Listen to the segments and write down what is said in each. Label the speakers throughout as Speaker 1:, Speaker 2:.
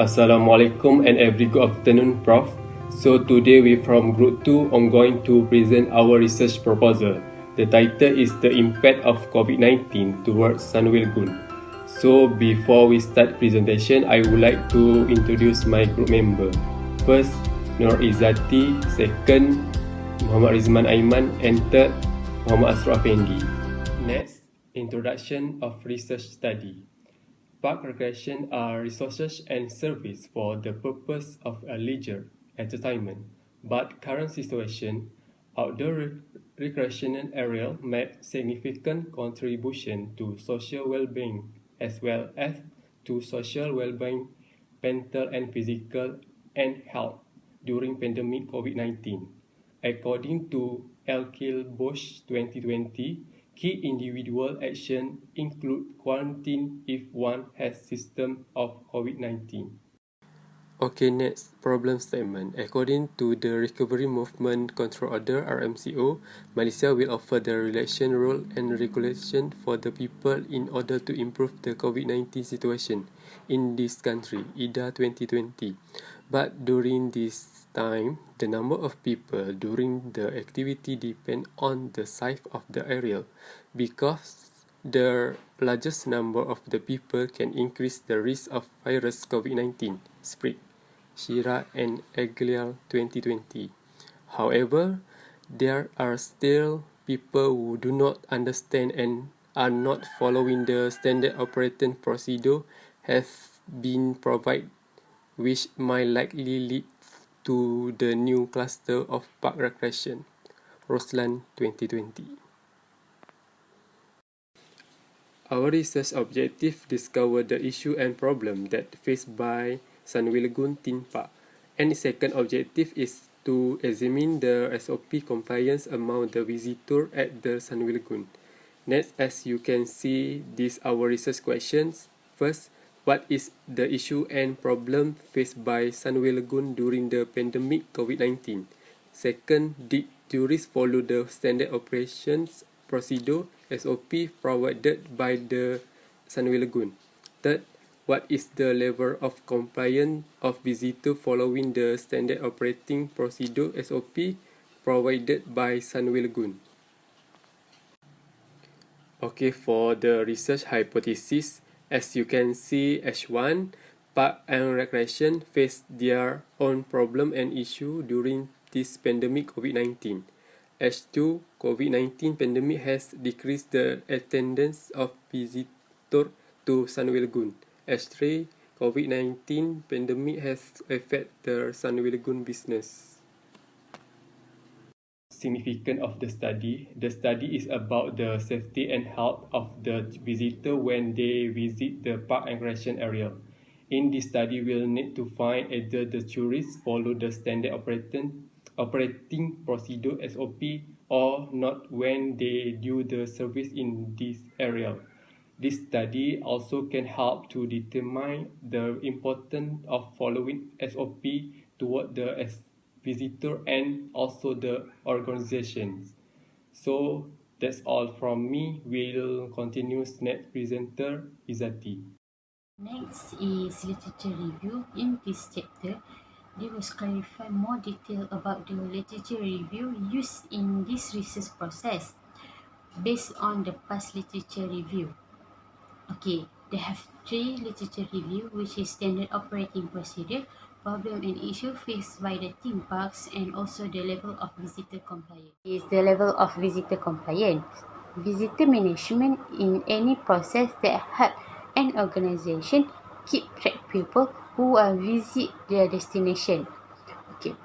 Speaker 1: Assalamualaikum and every good afternoon, Prof. So today we from Group 2 are going to present our research proposal. The title is The Impact of COVID-19 Towards Sanwilgun. So before we start presentation, I would like to introduce my group member. First, Noor Izzati. Second, M.Rizman Aiman. And third, Asrul Affendi. Next, introduction of research study. Park recreation are resources and service for the purpose of a leisure entertainment, but current situation, outdoor recreational area make significant contribution to social well-being as well as to social well-being, mental and physical and health during pandemic COVID-19. According to Bosch 2020, key individual action include quarantine if one has symptoms of COVID-19. Okay, next problem statement. According to the Recovery Movement Control Order (RMCO), Malaysia will offer the relaxation rule and regulation for the people in order to improve the COVID-19 situation in this country, IDA 2020. But during this time, the number of people during the activity depend on the size of the area, because the largest number of the people can increase the risk of virus COVID-19 spread. Shira and Aguilar 2020. However, there are still people who do not understand and are not following the standard operating procedure have been provided, which might likely lead to the new cluster of park recreation. Roslan 2020. Our research objective discover the issue and problem that faced by Sanwilgun Theme Park, and the second objective is to examine the SOP compliance among the visitors at the Sanwilgun. Next, as you can see, these our research questions. First, what is the issue and problem faced by Sanwilgun during the pandemic COVID-19? Second, did tourists follow the standard operations procedure SOP provided by the Sanwilgun? Third, what is the level of compliance of visitors following the standard operating procedure SOP provided by Sanwilgun? Okay, for the research hypothesis, as you can see, H1, park and recreation face their own problem and issue during this pandemic COVID-19. H2, COVID-19 pandemic has decreased the attendance of visitors to Sanwilgun. H3, COVID-19 pandemic has affected the Sanwilgun business. Significance of the study. The study is about the safety and health of the visitor when they visit the park and recreation area. In this study, we'll need to find either the tourists follow the standard operating procedure SOP or not when they do the service in this area. This study also can help to determine the importance of following SOP toward the visitor and also the organizations. So that's all from me. We'll continue next presenter, Izzati.
Speaker 2: Next is literature review. In this chapter, they will clarify more detail about the literature review used in this research process based on the past literature review. Okay, they have 3 literature review, which is standard operating procedure, problem and issue faced by the theme parks, and also the level of visitor compliance. Is the level of visitor compliance. Visitor management in any process that help an organization keep track people who are visit their destination. Okay,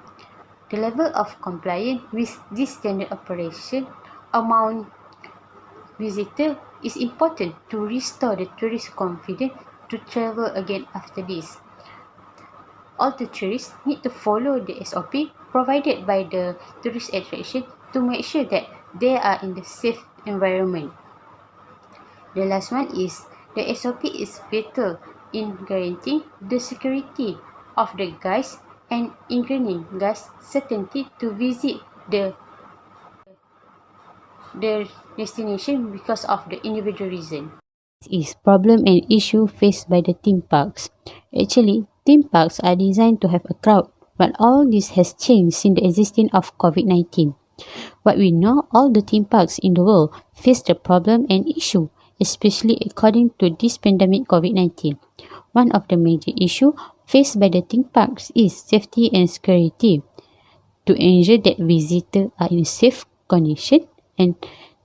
Speaker 2: the level of compliance with this standard operation among visitor is important to restore the tourist confidence to travel again after this. All the tourists need to follow the SOP provided by the tourist attraction to make sure that they are in the safe environment. The last one is the SOP is vital in guaranteeing the security of the guests and in granting guests certainty to visit the destination because of the individual reason. Is problem and issue faced by the theme parks. Actually, theme parks are designed to have a crowd, but all this has changed since the existence of COVID-19. What we know, all the theme parks in the world face the problem and issue, especially according to this pandemic COVID-19. One of the major issues faced by the theme parks is safety and security. To ensure that visitors are in safe condition and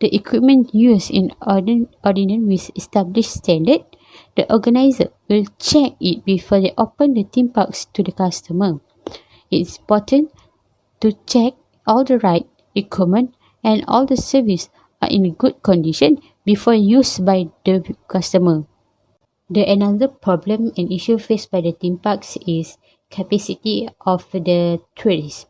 Speaker 2: the equipment used in accordance with established standard, the organizer will check it before they open the theme parks to the customer. It's important to check all the right equipment and all the service are in good condition before used by the customer. The another problem and issue faced by the theme parks is capacity of the tourists.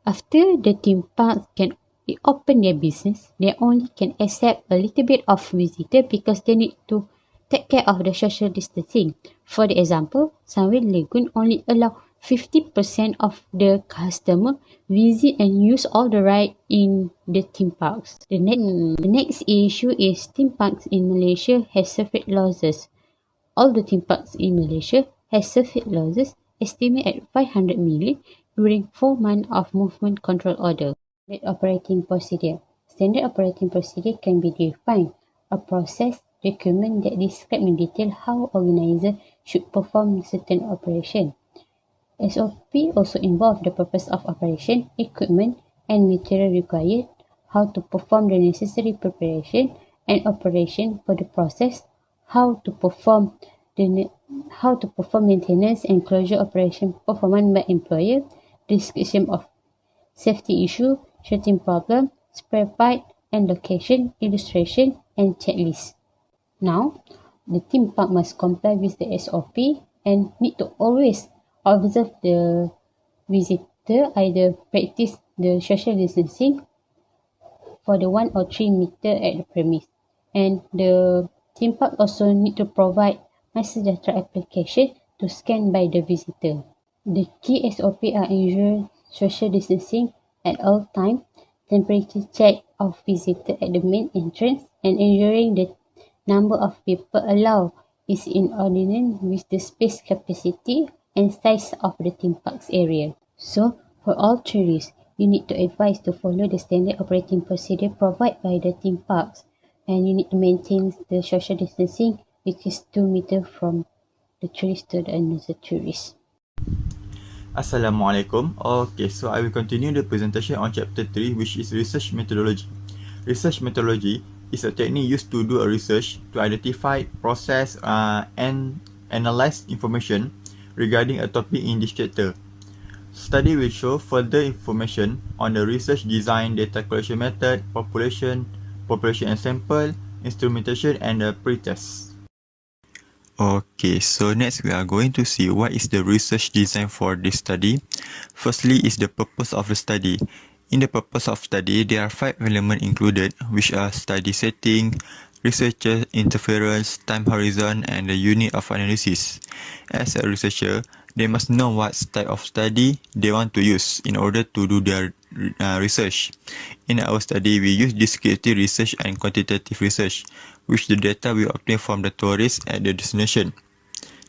Speaker 2: After the theme parks can open their business, they only can accept a little bit of visitor because they need to take care of the social distancing. For the example, Sunway Lagoon only allow 50% of the customer visit and use all the ride in the theme parks. The next issue is theme parks in Malaysia has suffered losses. All the theme parks in Malaysia has suffered losses estimated at 500 million during 4 months of movement control order. Standard operating procedure. Standard operating procedure can be defined a process document that describes in detail how organizers should perform certain operation. SOP also involve the purpose of operation, equipment, and material required, how to perform the necessary preparation and operation for the process, how to perform maintenance and closure operation performed by employer, description of safety issue, shooting problem, spare part and location, illustration, and checklist. Now, the theme park must comply with the SOP and need to always observe the visitor, either practice the social distancing for the 1 or 3 meter at the premise. And the theme park also need to provide MySejahtera application to scan by the visitor. The key SOP are ensure social distancing at all times, temperature check of visitor at the main entrance, and ensuring the number of people allowed is in accordance with the space capacity and size of the theme parks area. So, for all tourists, you need to advise to follow the standard operating procedure provided by the theme parks, and you need to maintain the social distancing, which is 2 meters from the tourist to the another tourist.
Speaker 3: Assalamualaikum. Okay, so I will continue the presentation on chapter 3, which is research methodology. Research methodology is a technique used to do a research to identify, process, and analyze information regarding a topic in this chapter. Study will show further information on the research design, data collection method, population and sample, instrumentation, and the pre-test. Okay, so next we are going to see what is the research design for this study. Firstly is the purpose of the study. In the purpose of study, there are 5 elements included, which are study setting, researcher interference, time horizon, and the unit of analysis. As a researcher, they must know what type of study they want to use in order to do their research. In our study, we use descriptive research and quantitative research, which the data we obtain from the tourists at the destination.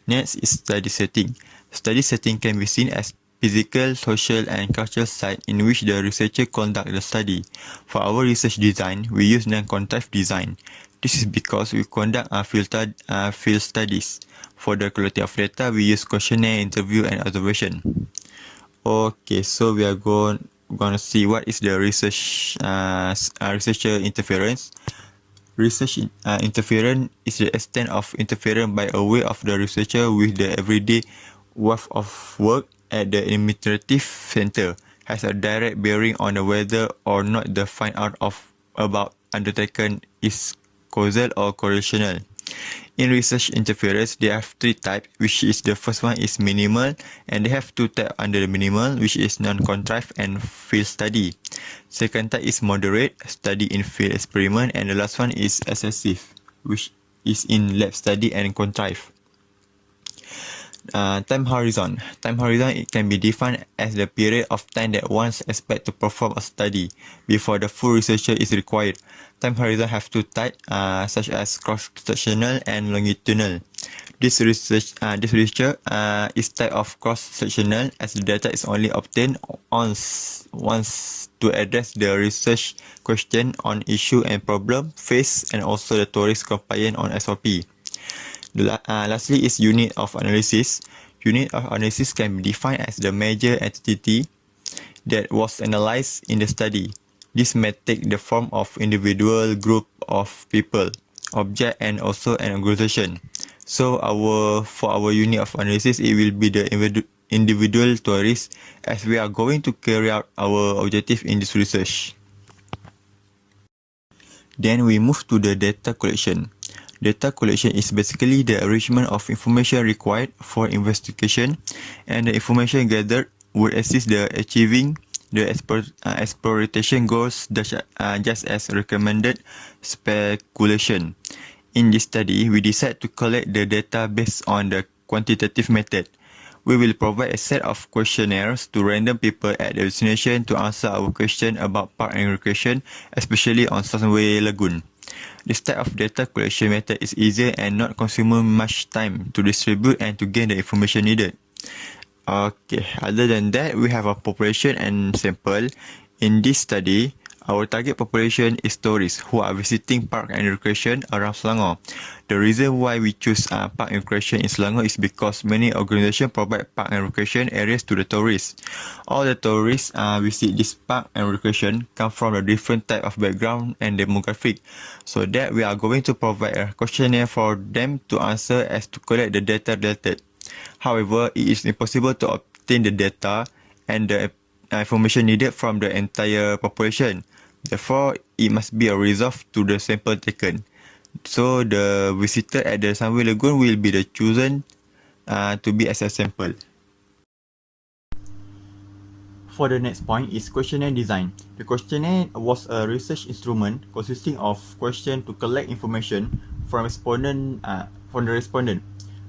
Speaker 3: Next is study setting. Study setting can be seen as physical, social, and cultural site in which the researcher conduct the study. For our research design, we use non-contrived design. This is because we conduct field studies. For the quality of data, we use questionnaire, interview, and observation. Okay, so we are going to see what is the researcher interference. Research interference is the extent of interference by a way of the researcher with the everyday work of work at the administrative center, has a direct bearing on the whether or not the find out about undertaken is causal or correlational. In research interference, there are 3 types, which is the first one is minimal, and they have 2 types under the minimal, which is non-contrived and field study. Second type is moderate, study in field experiment, and the last one is excessive, which is in lab study and contrived. Time horizon. Time horizon, it can be defined as the period of time that one expects to perform a study before the full researcher is required. Time horizon have two types, such as cross-sectional and longitudinal. This researcher is type of cross-sectional, as the data is only obtained once to address the research question on issue and problem faced, and also the tourist compliance on SOP. Lastly is unit of analysis. Unit of analysis can be defined as the major entity that was analyzed in the study. This may take the form of individual, group of people, object, and also an organization. So for our unit of analysis, it will be the individual tourists, as we are going to carry out our objective in this research. Then we move to the data collection. Data collection is basically the arrangement of information required for investigation, and the information gathered would assist the achieving the exploitation goals just as recommended speculation. In this study, we decide to collect the data based on the quantitative method. We will provide a set of questionnaires to random people at the destination to answer our question about park and recreation, especially on Sunway Lagoon. This type of data collection method is easier and not consume much time to distribute and to gain the information needed. Okay, other than that, we have a population and sample. In this study, our target population is tourists who are visiting park and recreation around Selangor. The reason why we choose park and recreation in Selangor is because many organizations provide park and recreation areas to the tourists. All the tourists visit this park and recreation come from a different type of background and demographic. So that we are going to provide a questionnaire for them to answer as to collect the data related. However, it is impossible to obtain the data and the information needed from the entire population. Therefore, it must be a resolve to the sample taken. So the visitor at the Sunway Lagoon will be the chosen to be as a sample. For the next point is questionnaire design. The questionnaire was a research instrument consisting of questions to collect information from the respondent.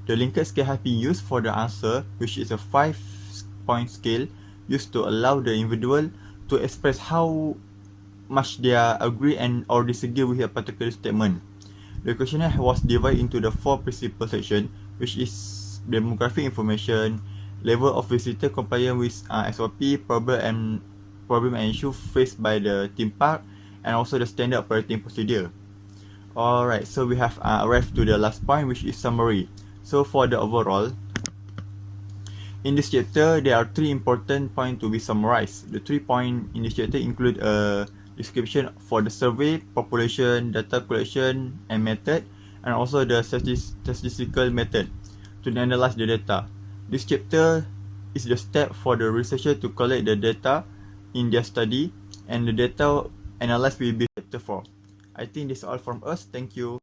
Speaker 3: The Likert scale has been used for the answer, which is a 5-point scale used to allow the individual to express how much they agree and or disagree with a particular statement. The questionnaire was divided into the 4 principal sections, which is demographic information, level of visitor compliance with SOP, problem and issue faced by the theme park, and also the standard operating procedure. Alright, so we have arrived to the last point, which is summary. So for the overall, in this chapter, there are 3 important points to be summarized. The 3 points in this chapter include a description for the survey, population, data collection and method, and also the statistical method to analyze the data. This chapter is the step for the researcher to collect the data in their study, and the data analyzed will be chapter 4. I think this is all from us. Thank you.